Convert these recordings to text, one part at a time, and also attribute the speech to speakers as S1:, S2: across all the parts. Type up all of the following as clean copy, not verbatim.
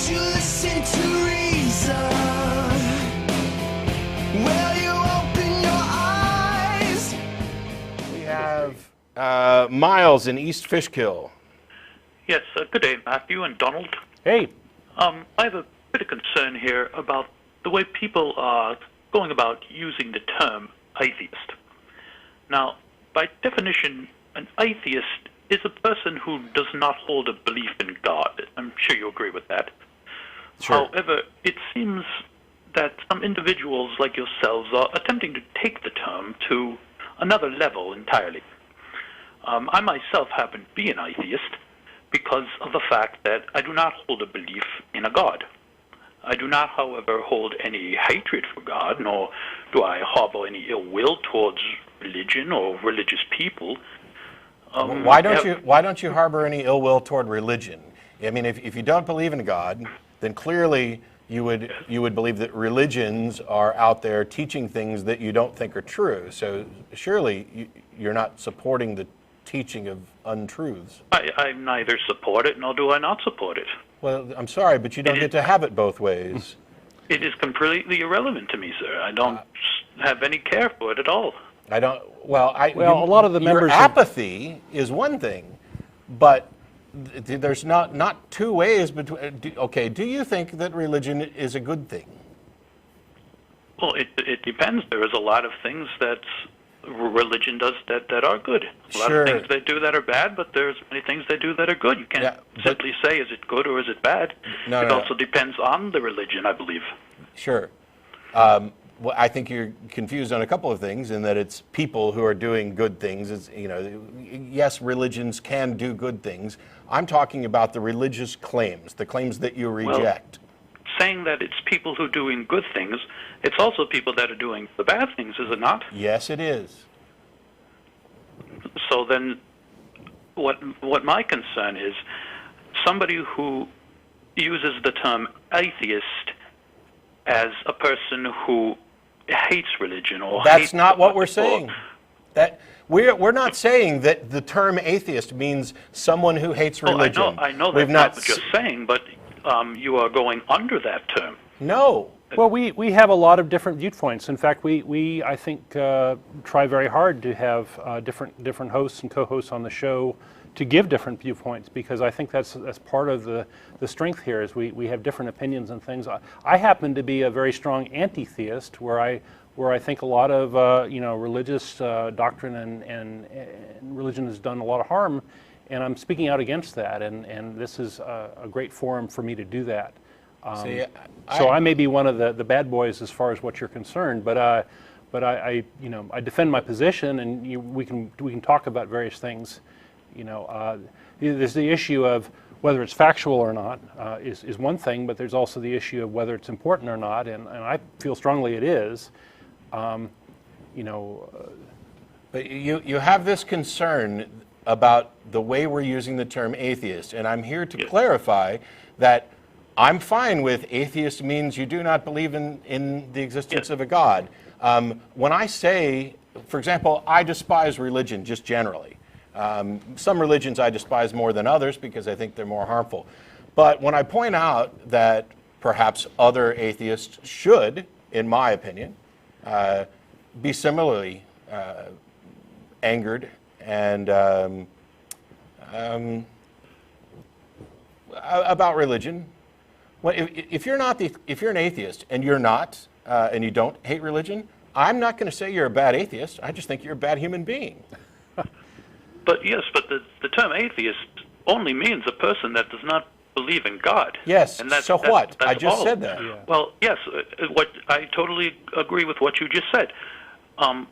S1: Won't you listen to reason? Will you open your eyes?
S2: We have Miles in East Fishkill.
S3: Yes, good day, Matthew and Donald.
S4: Hey.
S3: I have a bit of concern here about the way people are going about using the term atheist. Now, by definition, an atheist is a person who does not hold a belief in God. I'm sure you agree with that.
S2: Sure.
S3: However, it seems that some individuals like yourselves are attempting to take the term to another level entirely. I myself happen to be an atheist because of the fact that I do not hold a belief in a God. I do not, however, hold any hatred for God, nor do I harbor any ill will towards religion or religious people.
S2: Why don't you harbor any ill will toward religion? I mean, if you don't believe in God, then clearly you would believe that religions are out there teaching things that you don't think are true. So surely you're not supporting the teaching of untruths.
S3: I neither support it nor do I not support it.
S2: Well, I'm sorry, but you don't get to have it both ways.
S3: It is completely irrelevant to me, sir. I don't have any care for it at all.
S2: I don't. Well,
S4: a lot of the members.
S2: Your apathy is one thing, but there's not two ways between. Okay, do you think that religion is a good thing?
S3: Well, it depends. There is a lot of things that religion does that are good. A lot of things they do that are bad, but there's many things they do that are good. You can't simply say, is it good or is it bad? It also depends on the religion, I believe.
S2: Sure. Well, I think you're confused on a couple of things, in that it's people who are doing good things. It's, yes, religions can do good things. I'm talking about the religious claims, the claims that you reject.
S3: Well, saying that it's people who are doing good things, it's also people that are doing the bad things, is it not?
S2: Yes, it is.
S3: So then, what my concern is, somebody who uses the term atheist as a person who hates religion or
S2: that's not what we're saying. That we're not saying that the term atheist means someone who hates religion.
S3: I know that's not what you're saying, but you are going under that term.
S2: No.
S4: Well, we have a lot of different viewpoints. In fact, we I think try very hard to have different hosts and co-hosts on the show to give different viewpoints, because I think that's part of the strength here is we have different opinions and things. I happen to be a very strong anti-theist, where I think a lot of religious doctrine and religion has done a lot of harm, and I'm speaking out against that, and this is a great forum for me to do that. So I may be one of the bad boys as far as what you're concerned, but I defend my position, and we can talk about various things. There's the issue of whether it's factual or not is one thing, but there's also the issue of whether it's important or not, and I feel strongly it is. But
S2: you have this concern about the way we're using the term atheist, and I'm here to clarify that I'm fine with atheist means you do not believe in the existence of a God. When I say, for example, I despise religion just generally. Some religions I despise more than others because I think they're more harmful. But when I point out that perhaps other atheists should, in my opinion, be similarly angered and about religion. Well, if you're an atheist and you're not, and you don't hate religion, I'm not going to say you're a bad atheist. I just think you're a bad human being.
S3: But yes, but the term atheist only means a person that does not believe in God.
S2: Yes.
S3: And
S2: so what?
S3: That's
S2: I just
S3: all.
S2: said that.
S4: Yeah.
S3: Well, yes. I totally agree with what you just said.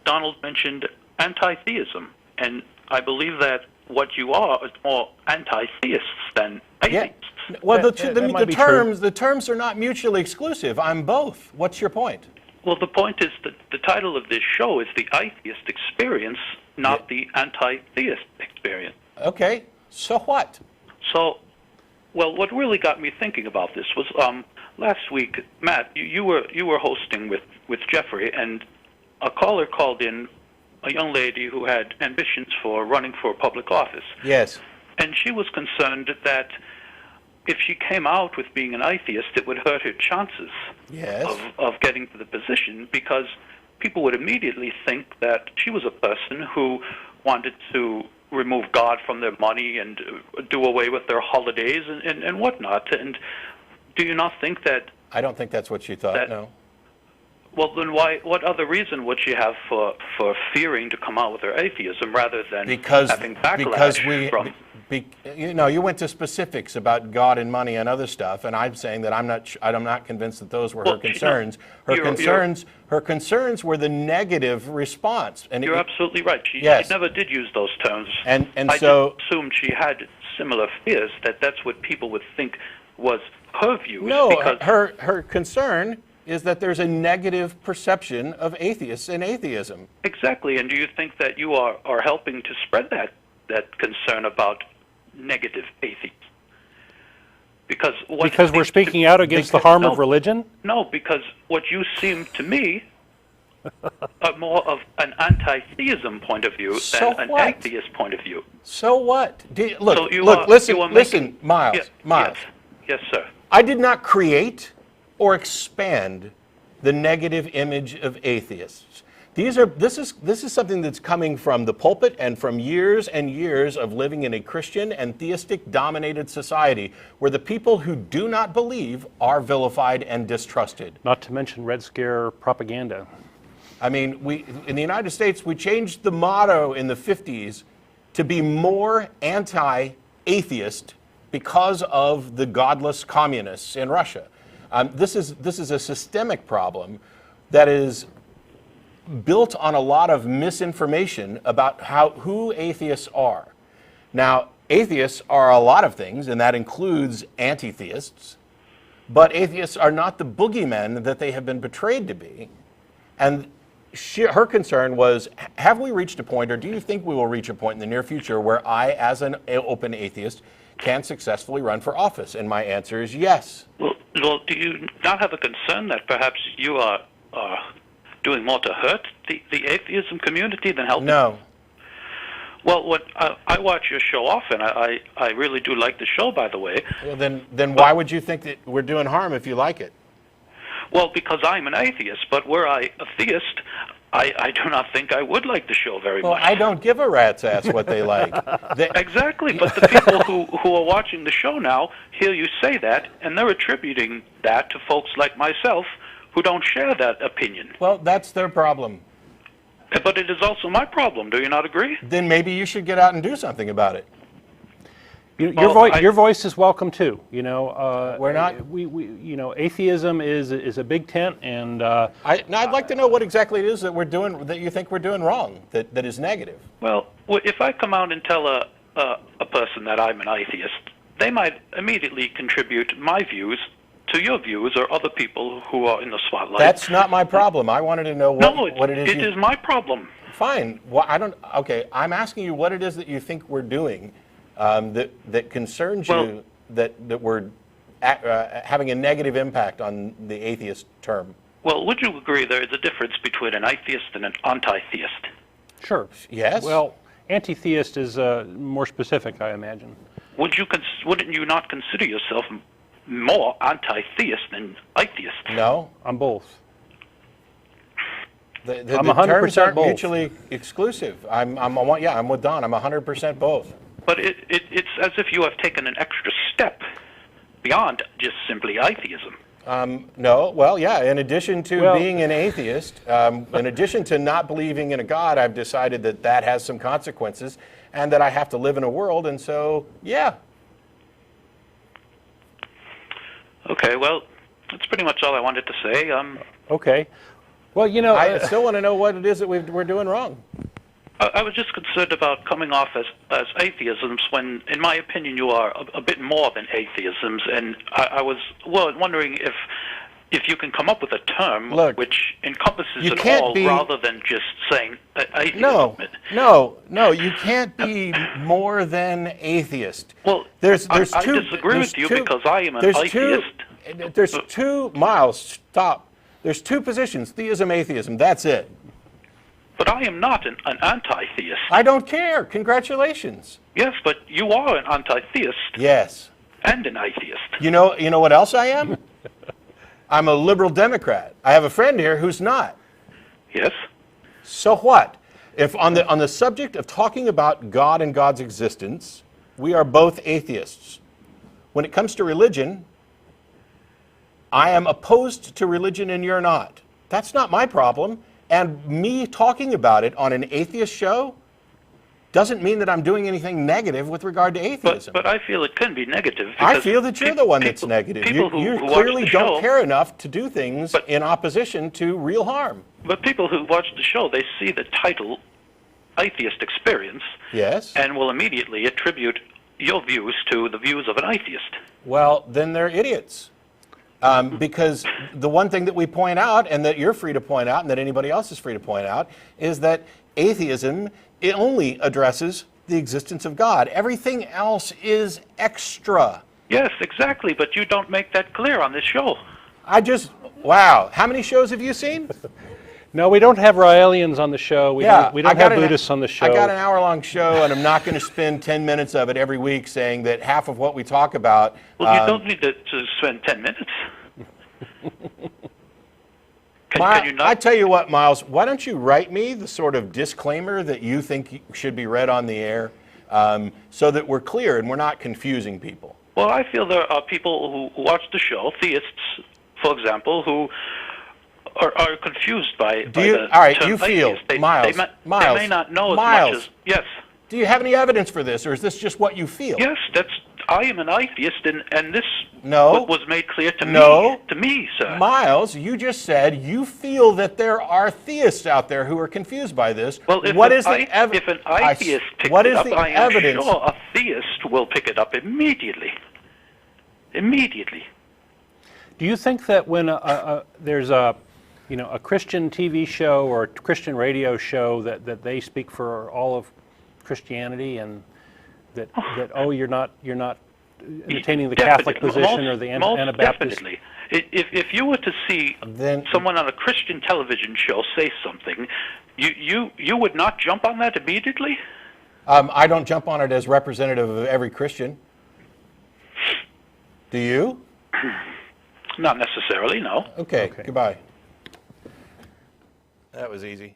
S3: Donald mentioned anti-theism, and I believe that what you are is more anti-theists than atheists.
S2: Yeah. Well, the terms are not mutually exclusive. I'm both. What's your point?
S3: Well, the point is that the title of this show is the Atheist Experience, not the Anti-theist Experience.
S2: Okay. So what?
S3: So, well, what really got me thinking about this was last week, Matt, you were hosting with Jeffrey, and a caller called in, a young lady who had ambitions for running for public office.
S2: Yes.
S3: And she was concerned that if she came out with being an atheist, it would hurt her chances
S2: Yes.
S3: of getting to the position, because people would immediately think that she was a person who wanted to remove God from their money and do away with their holidays and whatnot. And do you not think that...
S2: I don't think that's what she thought, no.
S3: Well, then what other reason would she have for fearing to come out with her atheism rather than having backlash from...
S2: you went to specifics about God and money and other stuff, and I'm saying that I'm not convinced that those were her concerns. Her concerns were the negative response. And
S3: you're absolutely right. She never did use those terms.
S2: And
S3: I
S2: so
S3: just assumed she had similar fears, that's what people would think was her views.
S2: No,
S3: because
S2: her concern is that there's a negative perception of atheists and atheism.
S3: Exactly, and do you think that you are helping to spread that concern about negative atheists? Because
S4: we're speaking out against the harm of religion?
S3: No, because what you seem to me are more of an anti-theism point of view than an atheist point of view.
S2: So what? Look,
S3: listen,
S2: Miles.
S3: Yes, sir.
S2: I did not create or expand the negative image of atheists. This is something that's coming from the pulpit and from years and years of living in a Christian and theistic dominated society where the people who do not believe are vilified and distrusted.
S4: Not to mention Red Scare propaganda.
S2: I mean, in the United States, we changed the motto in the 50s to be more anti-atheist because of the godless communists in Russia. This is a systemic problem that is built on a lot of misinformation about who atheists are. Now, atheists are a lot of things, and that includes anti-theists, but atheists are not the boogeymen that they have been portrayed to be. And her concern was, have we reached a point, or do you think we will reach a point in the near future where I, as an open atheist, can successfully run for office? And my answer is yes.
S3: Well, do you not have a concern that perhaps you are doing more to hurt the atheism community than helping?
S2: No.
S3: Well, I watch your show often. I really do like the show, by the way.
S2: Well, then why would you think that we're doing harm if you like it?
S3: Well, because I'm an atheist, but were I a theist, I do not think I would like the show very much.
S2: Well, I don't give a rat's ass what they like.
S3: Exactly, but the people who are watching the show now hear you say that, and they're attributing that to folks like myself who don't share that opinion.
S2: Well, that's their problem.
S3: But it is also my problem. Do you not agree?
S2: Then maybe you should get out and do something about it.
S4: Your voice is welcome too.
S2: We're not.
S4: Atheism is a big tent, and
S2: I'd like to know what exactly it is that we're doing, that you think we're doing wrong, that is negative.
S3: Well, if I come out and tell a person that I'm an atheist, they might immediately contribute my views to your views or other people who are in the spotlight.
S2: That's not my problem. I wanted to know what it is.
S3: It is my problem.
S2: Fine. Well, okay, I'm asking you what it is that you think we're doing that concerns you, that we're having a negative impact on the atheist term.
S3: Well, would you agree there is a difference between an atheist and an anti-theist?
S4: Sure.
S2: Yes.
S4: Well, anti-theist is more specific, I imagine.
S3: Wouldn't you not consider yourself more anti-theist than atheist?
S2: No.
S4: I'm both.
S2: The
S4: I'm 100%
S2: terms aren't
S4: both.
S2: mutually exclusive. I'm with Don. I'm 100% both.
S3: But it's as if you have taken an extra step beyond just simply atheism.
S2: No, well, yeah, in addition to being an atheist, in addition to not believing in a God, I've decided that has some consequences and that I have to live in a world, and so, yeah.
S3: Okay, well, that's pretty much all I wanted to say.
S4: Okay. Well,
S2: I still want to know what it is that we're doing wrong.
S3: I was just concerned about coming off as atheisms when, in my opinion, you are a bit more than atheisms, and I was wondering if you can come up with a term which encompasses it all rather than just saying atheism.
S2: No, you can't be more than atheist.
S3: Well, I disagree with you because I am an atheist.
S2: There's two, Miles, stop. There's two positions, theism, atheism, that's it.
S3: But I am not an anti-theist.
S2: I don't care. Congratulations.
S3: Yes, but you are an anti-theist.
S2: Yes.
S3: and an atheist.
S2: You know what else I am? I'm a liberal Democrat. I have a friend here who's not.
S3: Yes?
S2: So what? If on the subject of talking about God and God's existence, we are both atheists. When it comes to religion, I am opposed to religion and you're not. That's not my problem. And me talking about it on an atheist show doesn't mean that I'm doing anything negative with regard to atheism.
S3: But I feel it can be negative.
S2: I feel that you're the one that's negative. You clearly don't care enough to do things in opposition to real harm.
S3: But people who watch the show, they see the title Atheist Experience,
S2: yes,
S3: and will immediately attribute your views to the views of an atheist.
S2: Well, then they're idiots. Because the one thing that we point out, and that you're free to point out, and that anybody else is free to point out, is that atheism, it only addresses the existence of God. Everything else is extra.
S3: Yes, exactly, but you don't make that clear on this show.
S2: Wow. How many shows have you seen?
S4: No, we don't have Raelians on the show. We don't have Buddhists on the show.
S2: I got an hour-long show, and I'm not going to spend 10 minutes of it every week saying that half of what we talk about...
S3: Well, you don't need to spend 10 minutes. Can you not?
S2: I tell you what, Miles, why don't you write me the sort of disclaimer that you think should be read on the air so that we're clear and we're not confusing people?
S3: Well, I feel there are people who watch the show, theists, for example, who are confused by the term atheist. They may not know as much as... Yes.
S2: Do you have any evidence for this, or is this just what you feel?
S3: Yes, I am an atheist, and this was made clear to me, sir.
S2: Miles, you just said you feel that there are theists out there who are confused by this.
S3: Well, if an atheist picks it up, I am sure a theist will pick it up immediately. Immediately.
S4: Do you think that when there's a Christian TV show or a Christian radio show that they speak for all of Christianity, and that you're not entertaining the Catholic position or the Anabaptist?
S3: Definitely. If you were to see someone on a Christian television show say something, you would not jump on that immediately?
S2: I don't jump on it as representative of every Christian. Do you?
S3: Not necessarily, no.
S2: Okay. Goodbye. That was easy.